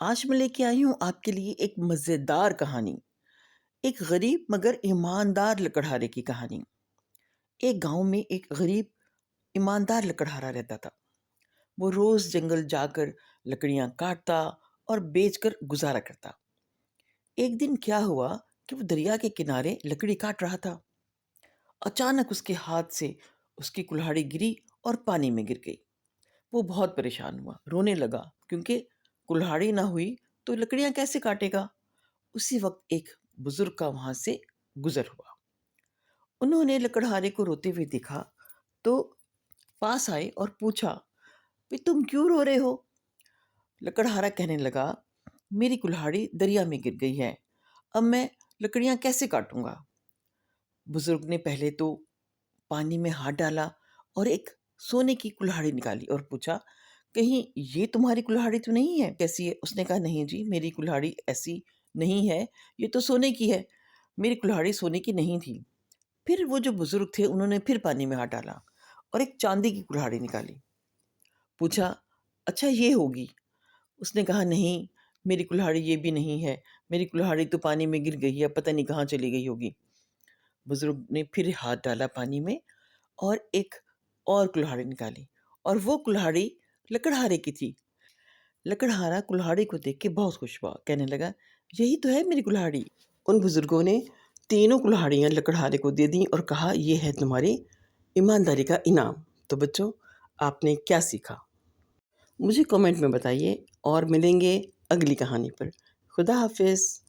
آج میں لے کے آئی ہوں آپ کے لیے ایک مزیدار کہانی۔ ایک غریب مگر ایماندار لکڑہارے کی کہانی۔ ایک گاؤں میں ایک غریب ایماندار لکڑہارا رہتا تھا۔ وہ روز جنگل جا کر لکڑیاں کاٹتا اور بیچ کر گزارا کرتا۔ ایک دن کیا ہوا کہ وہ دریا کے کنارے لکڑی کاٹ رہا تھا۔ اچانک اس کے ہاتھ سے اس کی کلہاڑی گری اور پانی میں گر گئی۔ وہ بہت پریشان ہوا، رونے لگا کیونکہ کلہاڑی نہ ہوئی تو لکڑیاں کیسے کاٹے گا۔ اسی وقت ایک بزرگ کا وہاں سے گزر ہوا۔ انہوں نے لکڑہارے کو روتے ہوئے دیکھا تو پاس آئے اور پوچھا، "بھی تم کیوں رو رہے ہو؟" لکڑہارا کہنے لگا، "میری کلہاڑی دریا میں گر گئی ہے، اب میں لکڑیاں کیسے کاٹوں گا؟" بزرگ نے پہلے تو پانی میں ہاتھ ڈالا اور ایک سونے کی کلہاڑی نکالی اور پوچھا، "کہیں یہ تمہاری کلہاڑی تو نہیں ہے؟ کیسی ہے؟" اس نے کہا، "نہیں جی، میری کلہاڑی ایسی نہیں ہے، یہ تو سونے کی ہے، میری کلہاڑی سونے کی نہیں تھی۔" پھر وہ جو بزرگ تھے انہوں نے پھر پانی میں ہاتھ ڈالا اور ایک چاندی کی کلہاڑی نکالی۔ پوچھا، "اچھا یہ ہوگی؟" اس نے کہا، "نہیں، میری کلہاڑی یہ بھی نہیں ہے، میری کلہاڑی تو پانی میں گر گئی ہے، پتہ نہیں کہاں چلی گئی ہوگی۔" بزرگ نے پھر ہاتھ ڈالا پانی میں اور ایک اور کلہاڑی نکالی اور وہ کلہاڑی لکڑہارے کی تھی۔ لکڑہارا کلہاڑی کو دیکھ کے بہت خوش ہوا، کہنے لگا، "یہی تو ہے میری کلہاڑی۔" ان بزرگوں نے تینوں کلہاڑیاں لکڑہارے کو دے دیں اور کہا، "یہ ہے تمہاری ایمانداری کا انعام۔" تو بچوں، آپ نے کیا سیکھا؟ مجھے کمنٹ میں بتائیے اور ملیں گے اگلی کہانی پر۔ خدا حافظ۔